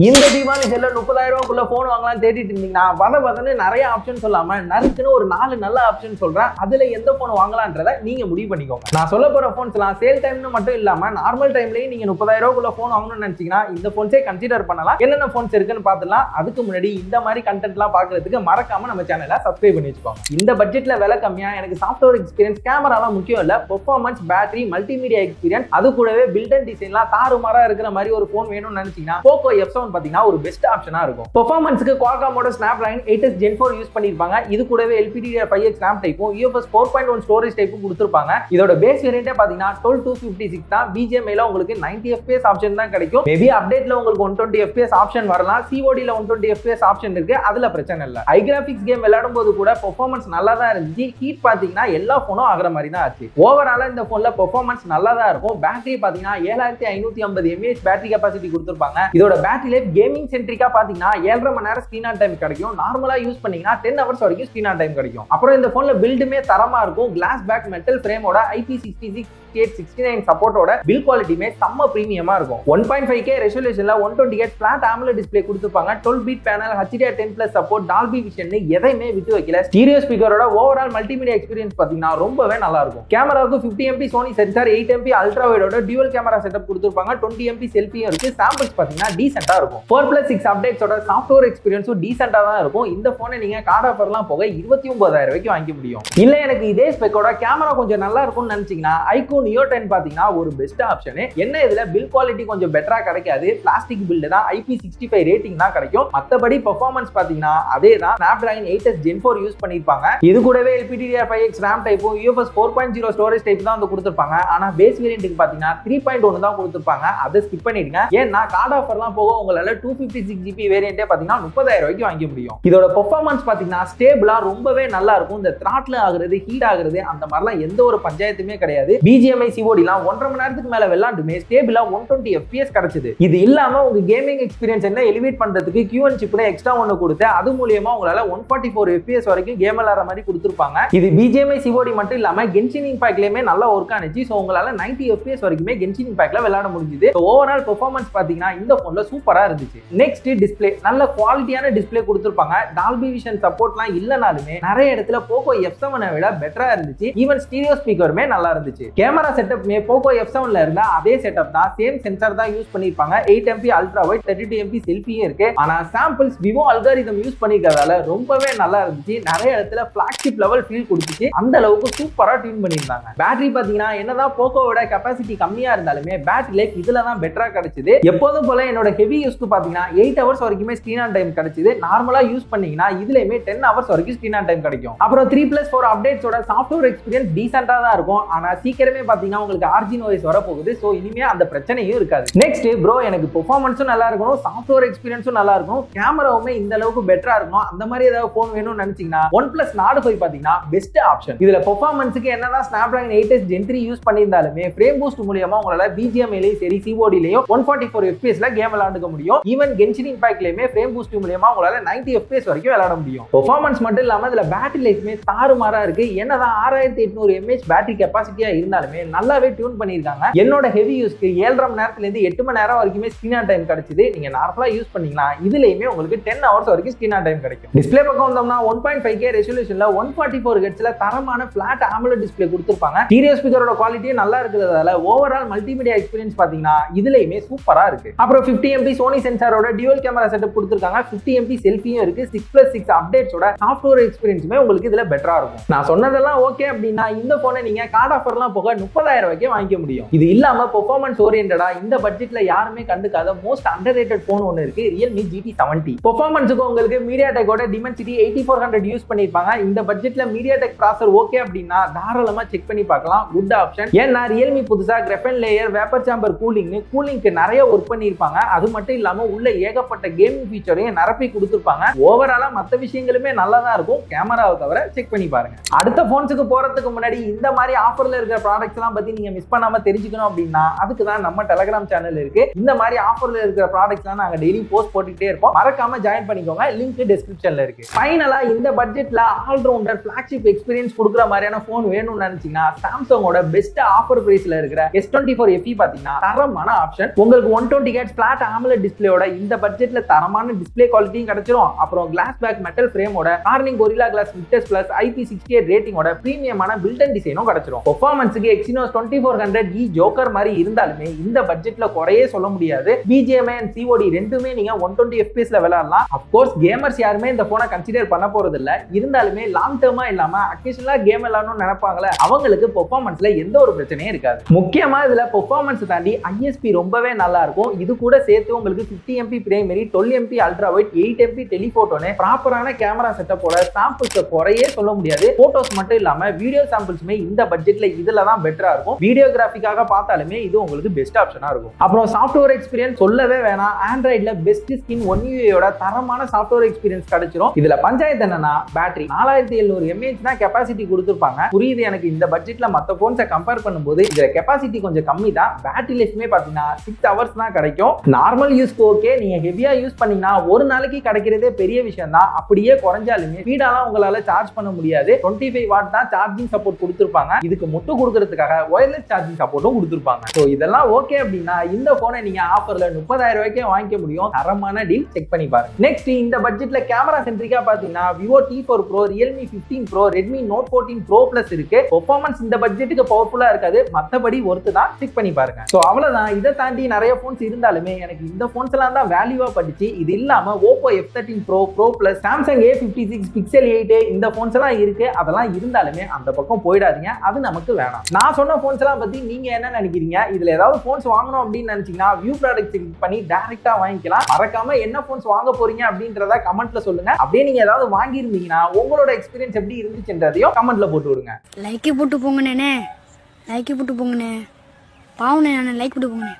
இந்த தீபாவளி செல்ல 30,000 ரூபாய்க்குள்ள போன் வாங்கலாம் தேடிட்டு இருந்தீங்கன்னா வதன்னு நிறைய ஆப்ஷன் சொல்லாம நறுக்குன்னு ஒரு 4 நல்ல ஆப்ஷன் சொல்றேன். அதுல எந்த போன் வாங்கலான்றத நீங்க முடிவு பண்ணிக்கோங்க. நான் சொல்ல போற போன்ஸ் எல்லாம் சேல் டைம்னு மட்டும் இல்லாம நார்மல் டைம்லயும் நீங்க 30,000 ரூபாய்க்குள்ள போன் வாங்கணும்னு நினைச்சீங்கன்னா இந்த போன்ஸே கன்சிடர் பண்ணலாம். என்னென்ன போன்ஸ் இருக்குன்னு பார்த்துலாம். அதுக்கு முன்னாடி இந்த மாதிரி கண்டென்ட் எல்லாம் பாக்குறதுக்கு மறக்காம நம்ம சேனலை சப்ஸ்கிரைப் பண்ணி வச்சுக்கோங்க. இந்த பட்ஜெட்ல விலை கம்மியா எனக்கு சாஃப்ட்வேர் எக்ஸ்பீரியன்ஸ் கேமராலாம் முக்கியம் இல்ல, பெர்ஃபார்மன்ஸ், பேட்டரி, மல்டிமீடியா எக்ஸ்பீரியன்ஸ், அது கூடவே பில்ட் அண்ட் டிசைன்லாம் தாறுமாறா இருக்கிற மாதிரி ஒரு போன் வேணும்னு நினைச்சீங்கன்னா போக்கோ F7 பாத்தீங்கன்னா ஒரு பெஸ்ட் ஆப்ஷனா இருக்கும். பெர்ஃபார்மன்ஸ்க்கு Qualcomm Snapdragon 8s Gen 4 use பண்ணிருப்பாங்க. இது கூடவே LPDDR5X RAM டைப்பும் UFS 4.1 ஸ்டோரேஜ் டைப்பும் கொடுத்திருப்பாங்க. இதோட பேஸ் வேரியன்ட்டே பாத்தீங்கன்னா 12256 தான். BGMI ல உங்களுக்கு 90 FPS ஆப்ஷன் தான் கிடைக்கும். மேபி அப்டேட்ல உங்களுக்கு 120 FPS ஆப்ஷன் வரலாம். COD ல 120 FPS ஆப்ஷன் இருக்கு, அதுல பிரச்சனை இல்ல. ஹை கிராபிக்ஸ் கேம் விளையாடும் போது கூட பெர்ஃபார்மன்ஸ் நல்லா தான் இருந்துச்சு. ஹீட் பாத்தீங்கன்னா எல்லா போனும் ஆகுற மாதிரி தான் ஆச்சு. ஓவராலா இந்த போன்ல பெர்ஃபார்மன்ஸ் நல்லா தான் இருக்கும். பேட்டரி பாத்தீங்கன்னா 7550 mAh பேட்டரி கெபாசிட்டி கொடுத்திருப்பாங்க. இதோட பேட்டரி லைஃப் கேமிங் சென்ட்ரிக்கா பாத்தீங்கன்னா 7.5 மணி நேரம் ஸ்கிரீன் ஆன் டைம் கிடைக்கும். நார்மலா யூஸ் பண்ணீங்கன்னா 10 hours வரைக்கும் ஸ்கிரீன் ஆன் டைம் கிடைக்கும். அப்புறம் இந்த போன்ல பில்டுமே தரமா இருக்கும். கிளாஸ் பேக் மெட்டல் ஃப்ரேமோட IP66 69 சப்போர்ட்டோட பில் குவாலிட்டியுமே செம்ம பிரீமியமா இருக்கும். 1.5K ரெசல்யூஷன்ல 120Hz flat AMOLED display கொடுத்திருப்பாங்க. 12 bit panel, HDR10+ support, Dolby vision எதையுமே விட்டு வைக்கல. ஸ்டீரியோ ஸ்பீக்கரோட ஓவரால் மல்டிமீடியா எக்ஸ்பீரியன்ஸ் பாத்தீங்கன்னா ரொம்பவே நல்லா இருக்கும். கேமராவுக்கு 50 MP Sony sensor, 8 MP ultra வைடோட டியூவல் கேமரா செட்டப் கொடுத்திருப்பாங்க. 20 MP செல்ஃபியும் இருக்கு. சாம்பிள்ஸ் பாத்தீங்கன்னா டீசென்ட்டா இருக்கும். 4+6 அப்டேட்ஸோட சாஃப்ட்வேர் எக்ஸ்பீரியன்ஸும் டீசென்ட்டா தான் இருக்கும். இந்த போனை நீங்க கார்டு ஆஃபர்லாம் போக 29,000 ரூபாய்க்கு வாங்க முடியும். இல்ல எனக்கு இதே ஸ்பெக்கோட கேமரா கொஞ்சம் நல்லா இருக்கும்னு நினைச்சீங்கன்னா iQOO Neo 10 பாத்தீங்கன்னா ஒரு பெஸ்ட் ஆப்ஷன். என்ன இதுல பில் குவாலிட்டி கொஞ்சம் பெட்டரா கிடைக்காது. பிளாஸ்டிக் பில்ட் தான், IP65 ரேட்டிங் தான் கிடைக்கும். மத்தபடி பெர்ஃபார்மன்ஸ் பாத்தீங்கன்னா அதே தான். Snapdragon 8s Gen 4 யூஸ் பண்ணிருப்பாங்க. இது கூடவே LPDDR5X RAM டைப்பும் UFS 4.0 storage type தான் வந்து கொடுத்திருப்பாங்க. ஆனா பேஸ் வேரியன்ட்க்கு பாத்தீங்கன்னா 3.1 தான் கொடுத்திருப்பாங்க. அதை ஸ்கிப் பண்ணிடுங்க. ஏன்னா கார்டு ஆஃபர்லாம் போக உங்களால 256GB வேரியன்ட்டே பாத்தீங்கன்னா 30,000 ரூபாய்க்கு வாங்க முடியும். இதோட பெர்ஃபார்மன்ஸ் பாத்தீங்கன்னா ஸ்டேபிளா ரொம்பவே நல்லா இருக்கும். இந்த த்ராட்ல ஆகுறது, ஹீட் ஆகுறது அந்த மாதிரிலாம் எந்த ஒரு பஞ்சாயத்துமே கிடையாது. BGMI COD லாம் 1.5 மணி நேரத்துக்கு மேல விளையாண்டுமே ஸ்டேபிளா 120 FPS கிடைச்சது. இது இல்லாம உங்க கேமிங் எக்ஸ்பீரியன்ஸ் என்ன எலிவேட் பண்றதுக்கு Q1 சிப்ல எக்ஸ்ட்ரா ஒன்னு கொடுத்து அது மூலமா உங்களால 144 FPS வரைக்கும் கேம் விளையாடுற மாதிரி கொடுத்திருப்பாங்க. இது BGMI COD மட்டும் இல்லாம கென்ஷின் இம்பாக்ட்லயுமே நல்லா ஒர்க் ஆனிச்சு. சோ உங்களால 90 FPS வரைக்குமே கென்ஷின் இம்பாக்ட்ல விளையாட முடிஞ்சது. ஓவரால் பெர்ஃபார்மன்ஸ் பாத்தீங்கன்னா இந்த போன்ல சூப்பரா இருந்துச்சு. நெக்ஸ்ட் டிஸ்ப்ளே, நல்ல குவாலிட்டியான டிஸ்ப்ளே கொடுத்திருப்பாங்க. டால்பி விஷன் சப்போர்ட்லாம் இல்லனாலுமே நிறைய இடத்துல போக்கோ F7 விட பெட்டரா இருந்துச்சு. ஈவன் ஸ்டீரியோ ஸ்பீக்கருமே நல்லா இருந்துச்சு. கேமரா செட்டப் போக்கோ F7 ல இருந்தா அதே செட்டப் தான். சேம் சென்சார் தான் யூஸ் பண்ணிருப்பாங்க. 8 MP அல்ட்ரா வைட், 32 MP செல்ஃபியும் இருக்கு. ஆனா சாம்பிள்ஸ் விவோ அல்காரிதம் யூஸ் பண்ணிக்கிறதால ரொம்பவே நல்லா இருந்துச்சு. நிறைய இடத்துல ஃபிளாக்ஷிப் லெவல் ஃபீல் கொடுத்துச்சு. அந்த அளவுக்கு சூப்பரா டியூன் பண்ணிருந்தாங்க. பேட்டரி பாத்தீங்கன்னா என்னதான் போக்கோவோட கெபாசிட்டி கம்மியா இருந்தாலுமே பேட்டரி லைஃப் இதுல தான் பெட்டரா கிடைச்சது. எப்போதும் போல என்னோட ஹெவி யூஸ்க்கு பாத்தீங்கன்னா 8 hours வரைக்குமே ஸ்கிரீன் ஆன் டைம் கிடைச்சது. நார்மலா யூஸ் பண்ணீங்கன்னா இதுலயுமே 10 hours வரைக்கும் ஸ்கிரீன் ஆன் டைம் கிடைக்கும். அப்புறம் 3+4 அப்டேட்ஸோட சாஃப்ட்வேர் எக்ஸ்பீரியன்ஸ் டீசென்ட்டா தான் இருக்கும். ஆனா சீக்கிரமே பாத்தீங்கன்னா உங்களுக்கு Origin OS வர போகுது. சோ இனிமே அந்த பிரச்சனையும் இருக்காது. நெக்ஸ்ட் ப்ரோ, எனக்கு பெர்ஃபார்மன்ஸும் நல்லா இருக்கணும், சாஃப்ட்வேர் எக்ஸ்பீரியன்ஸும் நல்லா இருக்கும், கேமராவுமே இந்த அளவுக்கு பெட்டரா இருக்கணும், அந்த மாதிரி ஏதாவது போன் வேணும்னு நினைச்சீங்கன்னா OnePlus Nord 5 பாத்தீங்கன்னா பெஸ்ட் ஆப்ஷன். இதுல பெர்ஃபார்மன்ஸ்க்கு என்னதான் Snapdragon 8s Gen 3 யூஸ் பண்ணியிருந்தாலுமே ஃப்ரேம் பூஸ்ட் மூலமா உங்களால BGMI லயும் சரி COD லயும் 144 FPS ல கேம் விளையாண்டுக்க முடியும். ஈவன் கென்ஷின் இம்பாக்ட்லயுமே ஃப்ரேம் பூஸ்ட் மூலமா உங்களால 90 FPS வரைக்கும் விளையாட முடியும். பெர்ஃபார்மன்ஸ் மட்டும் இல்லாம இதுல பேட்டரி லைஃப்மே தாறுமாறா இருக்கு. என்னதான் 6800 mAh பேட்டரி கெபாசிட்டியா இருந்தாலுமே நல்லாவே டியூன் பண்ணிருக்காங்க. என்னோட ஹெவி யூஸ்க்கு 7.5 மணி நேரத்துல இருந்து 8 மணி நேரம் வரைக்குமே ஸ்கிரீன் ஆன் டைம் கிடைச்சது. நீங்க நார்மலா யூஸ் பண்ணீங்கன்னா இதுலயுமே உங்களுக்கு 10 hours வரைக்கும் ஸ்கிரீன் ஆன் டைம் கிடைக்கும். டிஸ்ப்ளே பக்கம் வந்தோம்னா 1.5K ரெசல்யூஷன்ல 144 Hzல தரமான ஃபிளாட் AMOLED டிஸ்ப்ளே கொடுத்திருப்பாங்க. ஸ்டீரியோ ஸ்பீக்கரோட குவாலிட்டியும் நல்லா இருக்கிறதால ஓவரால் மல்டிமீடியா எக்ஸ்பீரியன்ஸ் பாத்தீங்கன்னா இதுலயுமே சூப்பரா இருக்கு. அப்புறம் 50 MP சோனி சென்சாரோட டியூவல் கேமரா செட்டப் கொடுத்திருக்காங்க. 50 MP செல்ஃபியும் இருக்கு. 6+6 அப்டேட்ஸோட சாஃப்ட்வேர் எக்ஸ்பீரியன்ஸுமே உங்களுக்கு இதுல பெட்டரா இருக்கும். நான் சொன்னதெல்லாம் ஓகே அப்படின்னா இந்த போனை நீங்க கார்டு ஆஃபர்லாம் போக 30,000 ரூபாய்க்கு வாங்கிக்க முடியும். இது இல்லாம பெர்ஃபார்மன்ஸ் ஓரியன்டடா இந்த பட்ஜெட்ல யாருமே கண்டுக்காத மோஸ்ட் அண்டர்ரேட்டட் போன் ஒன்னு இருக்கு, Realme GT70. பெர்ஃபார்மன்ஸ்க்கு உங்களுக்கு MediaTekோட Dimensity 8400 யூஸ் பண்ணிருப்பாங்க. இந்த பட்ஜெட்ல MediaTek ப்ராசஸர் ஓகே அப்படின்னா தாராளமா செக் பண்ணி பார்க்கலாம். Good option. ஏன்னா Realme புதுசா கிராஃபன் லேயர், வேப்பர் சேம்பர் கூலிங்க்கு நிறைய ஒர்க் பண்ணிருப்பாங்க. அது மட்டும் இல்லாம உள்ள ஏகப்பட்ட கேமிங் ஃபீச்சரையும் நிரப்பி கொடுத்திருப்பாங்க. ஓவராலா மத்த விஷயங்களுமே நல்லா தான் இருக்கும். கேமராவை தவிர செக் பண்ணி பாருங்க. அடுத்த போன்ஸுக்கு போறதுக்கு முன்னாடி இந்த மாதிரி ஆஃபர்ல இருக்கிற ப்ராடக்ட்ஸ் எல்லாம் பத்தி நீங்க மிஸ் பண்ணாம தெரிஞ்சுக்கணும் அப்படின்னா அதுக்கு தான் நம்ம டெலிகிராம் சேனல் இருக்கு. இந்த மாதிரி ஆஃபர்ல இருக்கிற ப்ராடக்ட்ஸ்லாம் நாங்க டெய்லி போஸ்ட் போட்டுட்டே இருப்போம். மறக்காம ஜாயின் பண்ணிக்கோங்க. லிங்க் டிஸ்கிரிப்ஷன்ல இருக்கு. ஃபைனலா இந்த பட்ஜெட்ல ஆல் ரவுண்டர் ஃபிளாக்ஷிப் எக்ஸ்பீரியன்ஸ் கொடுக்குற மாதிரியான போன் வேணும்னு நினைச்சீங்கன்னா சாம்சங்கோட பெஸ்ட் ஆஃபர் பிரைஸ்ல இருக்கிற S24 FE பாத்தீங்கன்னா தரமான ஆப்ஷன். உங்களுக்கு 120Hz ஃபிளாட் AMOLED டிஸ்பிளேயோட இந்த பட்ஜெட்ல தரமான டிஸ்பிளே குவாலிட்டியும் கிடைச்சிரும். அப்புறம் கிளாஸ் பேக் மெட்டல் ஃப்ரேமோட Corning Gorilla glass Victus plus IP68 ரேட்டிங்கோட பிரீமியமான பில்ட் அண்ட் டிசைனும் கிடைச்சிரும். பெர்ஃபார்மன்ஸ்க்கு Exynos 2400E ஜோக்கர் மாதிரி இருந்தாலுமே இந்த பட்ஜெட்ல குறையே சொல்ல முடியாது. BGMI and COD ரெண்டுமே நீங்க 120 FPS ல விளையாடலாம். அப்கோர்ஸ் கேமர்ஸ் யாருமே இந்த போனை கன்சிடர் பண்ண போறது இல்ல. இருந்தாலுமே லாங் டேர்மா இல்லாம அக்கேஷனலா கேம் விளையாடணும்னு நினைப்பாங்களே அவங்களுக்கு பெர்ஃபார்மன்ஸ்ல எந்த ஒரு பிரச்சனையும் இருக்காது. முக்கியமா இதுல பெர்ஃபார்மன்ஸ் தாண்டி ISP ரொம்பவே நல்லா இருக்கும். இது கூட சேர்த்து உங்களுக்கு 50 MP primary, 12 MP ultra wide, 8 MP டெலிஃபோட்டோன்னு ப்ராப்பரான கேமரா செட்டப்போட சாம்பிள்ஸ் குறையே சொல்ல முடியாது. போட்டோஸ் மட்டும் இல்லாம வீடியோ சாம்பிள்ஸுமே இந்த பட்ஜெட்ல இதுல தான் பெட்டரா இருக்கும். வீடியோகிராஃபிக்காக பார்த்தாலுமே இது உங்களுக்கு பெஸ்ட் ஆப்ஷனா இருக்கும். அப்புறம் சாஃப்ட்வேர் எக்ஸ்பீரியன்ஸ் சொல்லவே வேணாம். ஆண்ட்ராய்டுல பெஸ்ட் ஸ்கின் 1 UI தரமான சாஃப்ட்வேர் எக்ஸ்பீரியன்ஸ் கிடைச்சிரும். இதுல பஞ்சாயத்து என்னன்னா பேட்டரி 4700 mAh தான் கெபாசிட்டி கொடுத்திருப்பாங்க. புரியுது எனக்கு இந்த பட்ஜெட்ல மத்த போன்ஸை கம்பேர் பண்ணும்போது இதுல கெபாசிட்டி கொஞ்சம் கம்மி தான். பேட்டரி லைஃப்மே பாத்தீங்கன்னா 6 hours தான் கிடைக்கும். நார்மல் யூஸ்க்கு ஓகே, நீங்க ஹெவியா யூஸ் பண்ணீங்கன்னா ஒரு நாளைக்கு கிடைக்கிறதே பெரிய விஷயம் தான். அப்படியே குறைஞ்சாலுமே ஸ்பீடாலாம் உங்களால சார்ஜ் பண்ண முடியாது. 25 வாட் தான் சார்ஜிங் சப்போர்ட் கொடுத்திருப்பாங்க. இதுக்கு முட்டு கொடுக்கறதுக்காக ஒயர்லெஸ் சார்ஜிங் சப்போர்ட்டும் கொடுத்திருப்பாங்க. ஸோ இதெல்லாம் ஓகே அப்படின்னா இந்த போனை நீங்க ஆஃபர்ல 30,000 ரூபாய்க்கே வாங்கிக்க முடியும். தரமான டீல் செக் பண்ணி பாருங்க. நெக்ஸ்ட் இந்த பட்ஜெட்ல கேமரா சென்ட்ரிக்கா பாத்தீங்கன்னா Vivo T4 Pro, Realme 15 Pro, Redmi Note 14 Pro Plus இருக்கு. பெர்ஃபார்மன்ஸ் இந்த பட்ஜெட்டுக்கு பவர்ஃபுல்லா இருக்காது. மத்தபடி ஒர்த்து தான். செக் பண்ணி பாருங்க. ஸோ அவ்வளவுதான். இதை தாண்டி நிறைய போன்ஸ் இருந்தாலுமே எனக்கு இந்த போன்ஸ் எல்லாம் தான் வேல்யூவா பட்டுச்சு. இது இல்லாம Oppo F13 Pro, Pro Plus, Samsung A56 Pixel 8 இந்த போன்ஸ் எல்லாம் இருக்கு. அதெல்லாம் இருந்தாலுமே அந்த பக்கம் போயிடாதீங்க. அது நமக்கு வேணாம். நான் சொன்ன போன்ஸ் எல்லாம் பத்தி நீங்க என்ன நினைக்கிறீங்க? இதுல ஏதாவது போன்ஸ் வாங்கணும் அப்படின்னு நினைச்சீங்கன்னா வியூ ப்ராடக்ட் கிளிக் பண்ணி டைரக்டா வாங்கிக்கலாம். மறக்காம என்ன போன்ஸ் வாங்க போறீங்க அப்படின்றத கமெண்ட்ல சொல்லுங்க. அப்படியே நீங்க ஏதாவது வாங்கி இருந்தீங்கன்னா உங்களோட எக்ஸ்பீரியன்ஸ் எப்படி இருந்துச்சுன்றதையும் கமெண்ட்ல போட்டு விடுங்க. லைக் போட்டு போங்கண்ணே, லைக் போட்டு போங்கண்ணே. பாவண்ணே, லைக் போட்டு போங்கண்ணே.